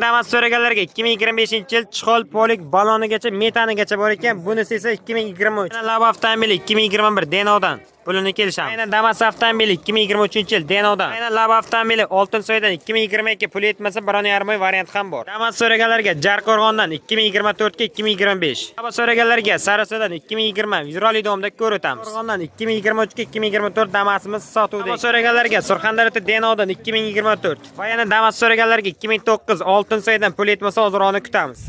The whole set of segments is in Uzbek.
Damas so'raganlarga 2025-yil Chixol polik balonigacha metanigacha bor ekan. Bunisi esa 2023. Lab avtomobili 2021 Denodan pulini kelishamiz. Aynan Damas avtomobili 2023-yil Denodan. Aynan Lab avtomobili Oltinsoydan 2022 pul yetmasa 1.5 oy variant ham bor. Damas so'raganlarga Jarqo'rg'ondan 2024 ga 2025. Damas so'raganlarga Sariosiyodan 2020 Yuroli domda ko'rotamiz. Qo'rg'ondan 2023 ga 2024 Damasimiz sotuvda. Damas so'raganlarga Surxondaryo Denodan 2024. Va yana Damas so'raganlarga 2009 Oltinsoydan pul yetmasa hozirona kutamiz.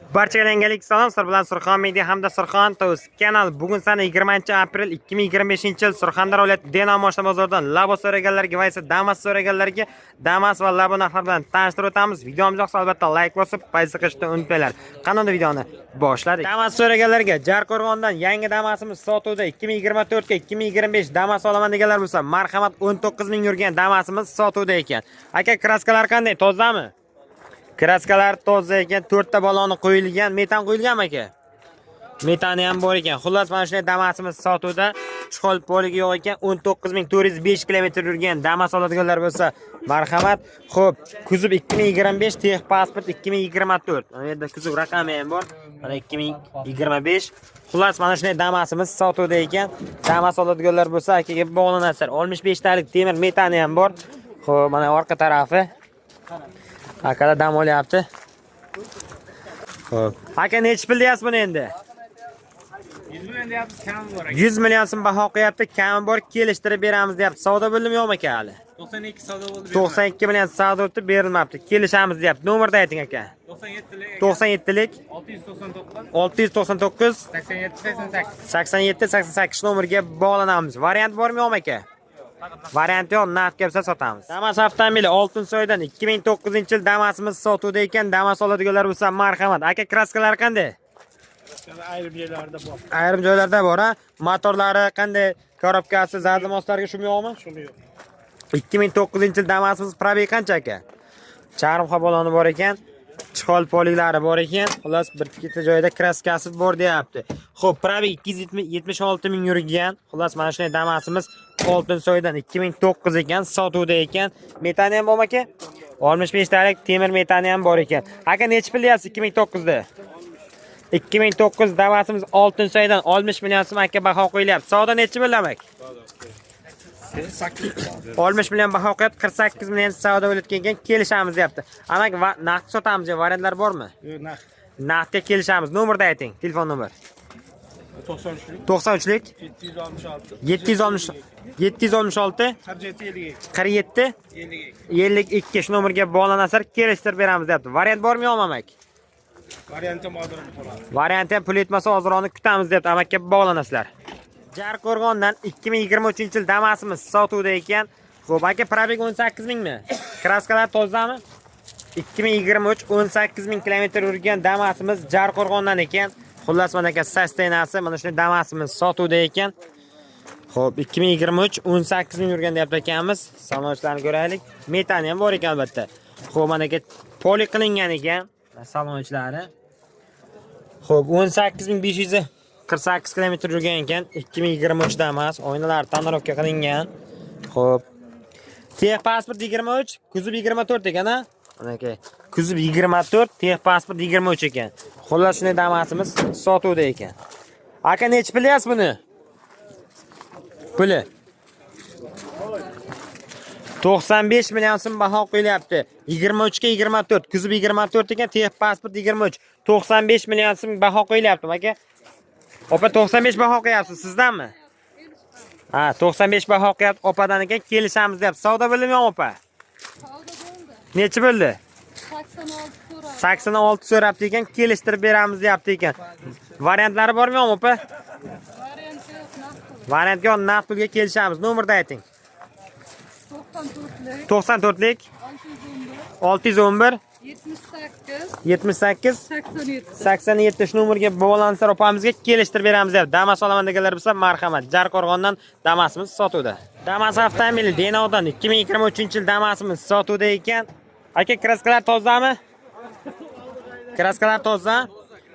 Barchaga yangilik salom, sizlar bilan Surxon Media hamda Surxon To'z kanal. Bugun sana 20-aprel 2025-yil Surxondaryo viloyati Deno moshina bozoridan Labo so'raganlarga va esa Damas so'raganlarga Damas va Labo narxlari bilan tanishtirib o'tamiz. Videomiz yoqsa albatta like bosib, payza qilishni unutmanglar. Qanday videoni boshladik. Damas so'raganlarga Jarqo'rg'ondan yangi Damasimiz sotuvda 2024 ga 2025 Damas olaman deganlar bo'lsa, marhamat 19 ming yurgan Damasimiz sotuvda ekan. Aka, kraskalar qanday? Tozami? Kraskalar toza ekan, 4 ta baloni qo'yilgan, metan qo'yilganmi aka? Metani ham bor ekan. Xullas mana shunday Damasimiz sotuvda, Chixol poligi yo'q ekan, 19405 km yurgan Damas oladiganlar bo'lsa, marhamat. Xo'p, kuzov 2025, tex pasport 2024. Mana yerda kuzov raqami ham bor. Mana 2025. Xullas mana shunday Damasimiz sotuvda ekan. Damas oladiganlar bo'lsa, akaga bog'lanasizlar. 65 talik temir metani ham bor. Xo'p, mana orqa tarafi. Akada dam olyapti. Xo'p. Aka necha pul deyapsiz buni endi? 100 million deyapsiz, kami bor aka. 100 million so'm baho qo'yapti, kami bor, kelishtirib beramiz deyapti. Savdo bo'ldimi yo'qmi aka hali? 92 savdo bo'ldi. 92 million savdo o'tib berilmapti. Kelishamiz deyapti. Nomerni ayting aka. 97lik 699 87 88 nomerga bog'lanamiz. Variant bormi yo'qmi aka? Variant yo'q, naqd kelsa sotamiz. Damas avtomobili Oltinsoydan 2009-yil Damasimiz sotuvda ekan. Damas oladiganlar bo'lsa, marhamat. Aka, kraskalar qanday? ayrim joylarda bor. Ayrim joylarda bor, ha. Motorlari qanday? Korobkasi, zarlimoslarga shumi yo'qmi? Shuni yo'q. 2009-yil Damasimiz probeg qancha aka? Charm baloni bor ekan. Chixol poliklari bor ekan. Xullas bir ikkita joyda kraskasi bor deyapti. Xo'p, probeg 276 ming yurgan. Xullas mana shunday Damasimiz Oltinsoydan 2009 ekan, sotuvda ekan. Metani ham bormi aka? 65 talik temir metani ham bor ekan. Aka, necha pul deyapsiz 2009 da? 2009 Damasimiz Oltinsoydan 60 million so'm aka baho qo'yilyapti. Savdo necha bo'lamak? 60 million baho qo'yib 48 million savdo bo'layotgan ekan, kelishamiz deyapti. Anak naqd sotamiz, variantlar bormi? Yo'q, naqd. Naqdga kelishamiz. Nomerni ayting, telefon nomer. 93lik 766 47 52 shu nomerga bog'lanasizlar, kelishtirib beramiz deyapti. Variant bormi yo'qmi amak? Varianti model bo'ladi. Variant ham pul yetmasa hozirona kutamiz deyapti, amakka bog'lanasizlar. Jarqo'rg'ondan 2023-yil Damasimiz sotuvda ekan. Xo'p aka, probeg 18 mingmi? Kraskalar tozami? 2023 18 ming kilometr yurgan Damasimiz Jarqo'rg'ondan ekan. Xullas mana aka, sastenasi mana shunday Damasimiz sotuvda ekan. Xo'p, 2023 18 ming yurgan deyapti akamiz. Salonchilarni ko'raylik. Metani ham bor ekan albatta. Xo'p, mana aka poli qilingan ekan salonchlari. Xo'p, 18548 km yurgan ekan. 2023 Damas, oynalar tonirovka qilingan. Xo'p. Tex pasport 23, kuzov 24 ekan, ha? Mana aka, kuzov 24, tex pasport 23 ekan. Xullas shunday Damasimiz sotuvda ekan. Aka, necha pul deyapsiz buni? Puli 95 million so'm baho qo'yilyapti. 23 ga 24, kuzov 24 ekan, tex pasport 23. 95 million so'm baho qo'yilyapti, aka. Opa, 95 baho qo'yapsiz, sizdanmi? Ha, 95 baho qo'yapti opadan ekan, kelishamiz deyapti. Savdo bo'ldimi yo'qmi opa? Savdo bo'ldi. Necha bo'ldi? 86 so'rabdi ekan, kelishtirib beramiz deyapti ekan. Variantlari bormi yo'qmi opa? Varianti yo'q, naqd. Variant yo'q, naqd pulga kelishamiz. Nomerni ayting. 94lik 611 78 87 shu nomerga bog'lansalar opamizga kelishtirib beramiz deyapti. Damas olaman deganlar bo'lsa, marhamat. Jarqo'rg'ondan Damasimiz sotuvda. Damas avtomobili Denodan 2023-yil Damasimiz sotuvda ekan. Aka, kraskalar tozami? Kraskalar toza.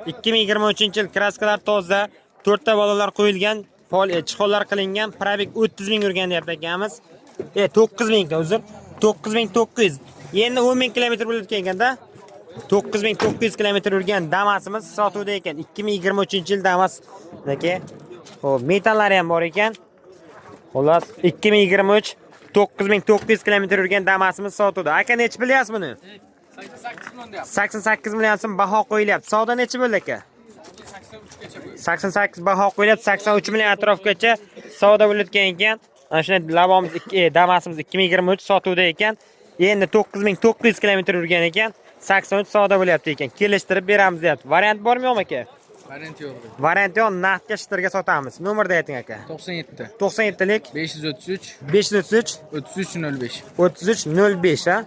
2023-yil kraskalar toza. 4 ta balolar qo'yilgan, Chixollar qilingan, probeg 30 ming yurgan deyapti akamiz. 9000 ga uzr. 9900. Endi 10000 kilometr bo'lib ketganda 9900 kilometr yurgan Damasimiz sotuvda ekan. 2023-yil Damas. Aka. Xo'p, metallari ham bor ekan. Xullas 2023 9900 kilometr yurgan Damasimiz sotuvda. Aka necha bilyapsiz buni? 88 million so'm baho qo'yilyapti. Savdo necha bo'ldi aka? 88 baho qo'yilyapti. 83 million atrofgacha savdo bo'layotgan ekan. Mana shunday Labomiz Damasimiz 2023 sotuvda ekan. Endi 9900 kilometr yurgan ekan. 83 savdo bo'lyapti ekan. Kelishtirib beramiz deyapti. Variant bormi yo'qmi aka? Variant yo'q. Variant yo'q, naqdga shitirga sotamiz. Nomerni ayting aka. 97. 97lik 533 533 3305. 3305 ha.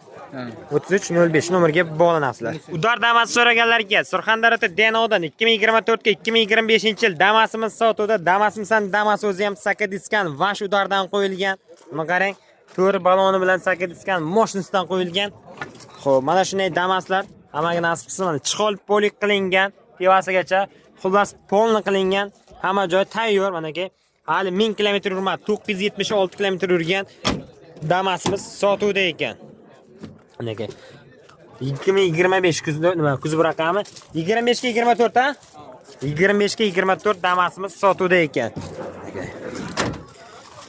3305 nomerga bog'lanasizlar. Udor Damas so'raganlarga Surxondaryo Denodan 2024 ga 2025-yil Damasimiz sotuvda. Damasimisan Damas o'zi ham saka diskan vash udordan qo'yilgan. Buni qarang, to'ri baloni bilan saka diskan mashinasidan qo'yilgan. Xo'p, mana shunday Damaslar hammaga nasib qilsin. Chiqol polik qilingan, tevasigacha xullas polni qilingan, hamma joy tayyor. Mana aka, hali 1000 kilometr yurmadi, 976 kilometr yurgan Damasimiz sotuvda ekan. Mana aka 2025 kuzov raqami 25 ga 24 ha? 25 ga 24 Damasimiz sotuvda ekan.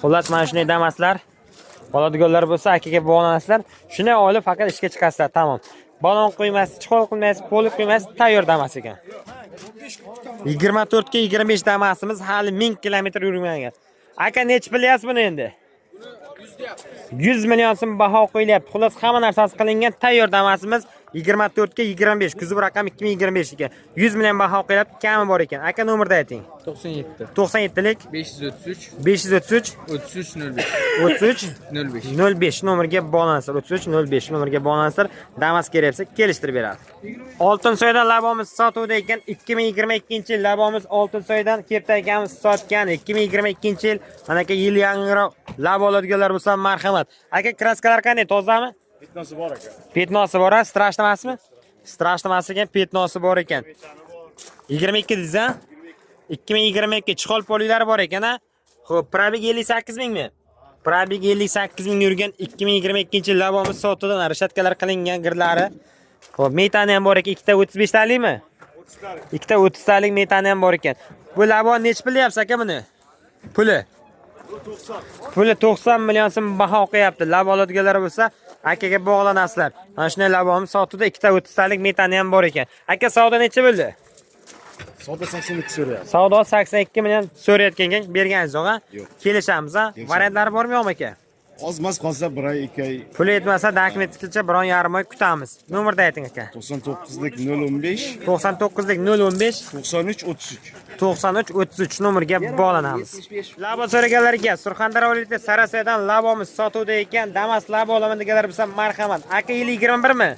Xullas mana shunday Damaslar oladiganlar bo'lsa akaga bog'lanasizlar. Shunday olib faqat ishga chiqasizlar, tamom. Balon qo'ymas, chiqol qo'ymas, poli qo'ymas, tayyor Damas ekan. 24 ga 25 Damasimiz hali 1000 kilometr yurmagan. Aka necha bilyapsiz buni endi? 100 million so'm baho qo'yilyapti. Xullas hamma narsasi qilingan tayyor Damasimiz 24 ga 25 kuzov raqami 2025 ekan. 100 million baho qo'yilyapti, kami bor ekan. Aka nomerni ayting. 97. 97lik 533 533 3305. 33 05 nomerga bog'lanasizlar. 33 05 nomerga bog'lanasizlar. Damas keraksa kelishtirib beradi. Oltinsoydan Labomiz sotuvda ekan. 2022-yil Labomiz Oltinsoydan Kepta akamiz sotgan. 2022-yil mana aka yil yangiroq Labo oladiganlar bo'lsa marhamat. Aka kraskalar qanday, tozami? Petnosi bor aka. Petnosi bor, strashni emasmi? Strashni emas ekan, petnosi bor ekan. 22 dedingiz ha? 2022 chiqol polilari bor ekan ha. Xo'p, probeg 58 mingmi? Probeg 58 ming yurgan 2022-yil Labomiz sotidan rashatkalar qilingan girlari. Xo'p, metani ham bor ekan. Ikkita 35 talikmi? 30 talik. Ikkita 30 talik metani ham bor ekan. Bu Labo nech bilyapsiz aka buni? Puli? 90. Puli 90 million so'm baho qo'yapti. Labo oladiganlar bo'lsa, akaga bog'lanasizlar. Mana shunday Labomiz sotida ikkita 30 talik metani ham bor ekan. Aka savdo necha bo'ldi? Savdo 82 so'rayapti. Savdo 82 million so'rayotgan ekan, berganingiz yo'q ha? Yo'q. Kelishamiz ha? Variantlari bormi yo'qmi aka? Ozmas qolsa 1 oy 2 oy. Pul yetmasa dokumentgacha 1.5 oy kutamiz. Nomerni ayting aka. 99lik 015 99lik 015 93 33. 93 33 nomerga bog'lanamiz. Labo so'raganlarga Surxondaryo viloyati Sarasadan Labomiz sotuvda ekan. Damas Labo olaman deganlar bo'lsa marhamat. Aka yili 21 mi?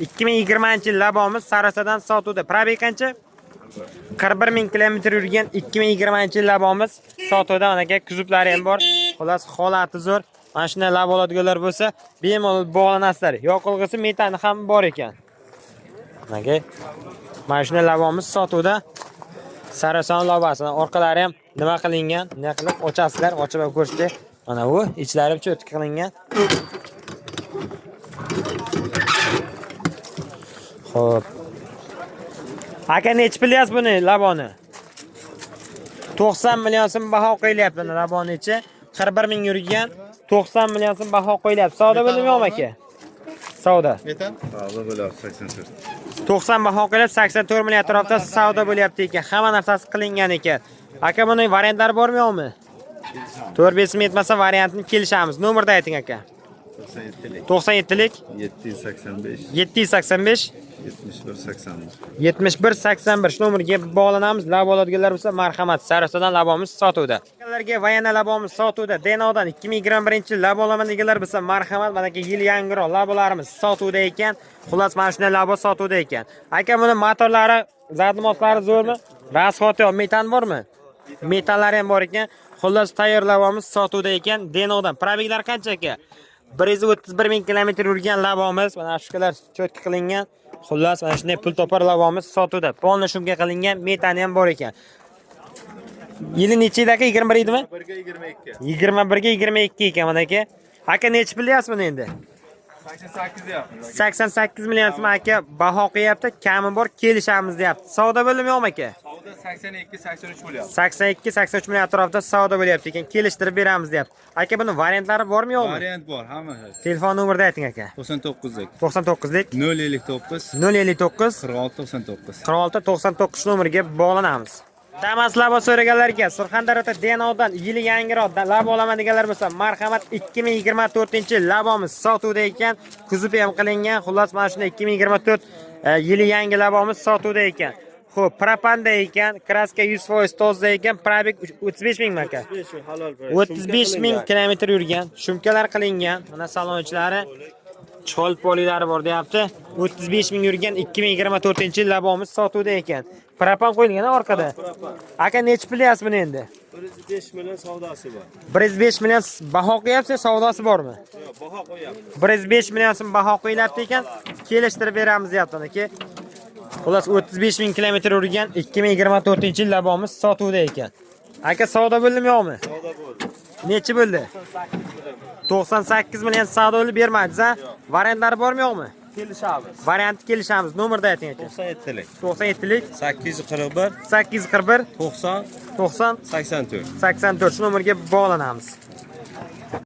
2020-yil Labomiz Sarasadan sotuvda. Probeg qancha? 41 ming kilometr yurgan 2020-yil Labomiz sotuvda. Mana aka kuzovlari ham bor. Xullas holati zo'r. Mana shunday Labo oladiganlar bo'lsa, bemalol bog'lanasizlar. Yoqilg'isi metani ham bor ekan. Mana mana shunday Labomiz sotuvda. Sarason Labosidan orqalari ham nima qilingan? Nima qilib ochasizlar, ochib ko'rishdi. Mana bu ichlari cho'tki qilingan. Xo'p. Aka nech bilyapsiz buni Laboni? 90 million so'm baho qo'yilyapti buni Labonichi. 41 ming yurgan 90 million so'm baho qo'yilyapti. Savdo bo'ldimi yo'qmi aka? Savdo. Metan? Savdo bo'lyapti 84. 90 baho qo'yilib 84 million atrofida savdo bo'lyapti ekan. Hamma narsasi qilingan ekan. Aka buning variantlari bormi yo'qmi? 4-5 yetmasa variantini kelishamiz. Nomerni ayting aka. 97lik 785 785 71 71 nomerga bog'lanamiz. Labo oladiganlar bo'lsa marhamat. Sarasadan Labomiz sotuvda. Ularga Vayana Labomiz sotuvda. Denodan 2021-yil Labo olaman deganlar bo'lsa marhamat. Mana aka yil yangiroq Labolarimiz sotuvda ekan. Xullas mana shunday Labo sotuvda ekan. Aka buni motorlari, zadmoslari zo'rmi? Rasxoti yo'q, metan bormi? Metallari ham bor ekan. Xullas tayyor Labomiz sotuvda ekan. Denodan. Probeglar qancha aka? 131 ming kilometr yurgan Labomiz. Mana shular cho'tki qilingan. Xullas mana shunday pul topar Labomiz sotuvda. Polni shumga qilingan, metani ham bor ekan. Yili nechida aka? 21 edimi? 1 ga 22. 21 ga 22 ekan mana aka. Aka nechi bilyapsiz buni endi? 88 deyapmiz. 88 million so'm aka baho qo'yapti. Kami bor, kelishamiz deyapti. Savdo bo'limi yo'qmi aka? Savdo 82 83 bo'lyapti. 82-83 million atrofida savdo bo'lyapti ekan. Kelishtirib beramiz deyapti. Aka buni variantlari bormi yo'qmi? Variant bor, hamma. Telefon nomerni ayting aka. 99lik 99lik 059 059 46 99. 46-99 nomeriga bog'lanamiz. Damas labo so'raganlarga Surxondaryoda Denodan yili yangiroq labo olaman deganlar bo'lsa, marhamat 2024 labomiz sotuvda ekan. Kuzupi ham qilingan. Xullas mana shunda 2024 yili yangi labomiz sotuvda ekan. Xo'p, propanda ekan, kraska 100% toza ekan, probeg 35 ming aka. 35 ming kilometr yurgan, shumkalar qilingan. Mana salonchilari, chol polilari bor deyapti. 35 ming yurgan 2024 labomiz sotuvda ekan. Propan qo'yilgan orqada. Aka nechi bilyapsiz buni endi? 105 million savdosi bor. 105 million baho qo'yapsiz, savdosi bormi? Yo'q, baho qo'yapmiz. 105 million so'm baho qo'yilyapti ekan, kelishtirib beramiz deyapti aka. Xullas 35 ming kilometr yurgan 2024 labomiz sotuvda ekan. Aka savdo bo'ldimi yo'qmi? Savdo bo'ldi. Nechi bo'ldi? 98 million savdo bo'lib bermadingiz a? Variantlari bormi yo'qmi? Kelishamiz. Variant kelishamiz. Nomerni ayting aka. 97lik 97lik 841 841 90 90 84. 84 shu nomerga bog'lanamiz.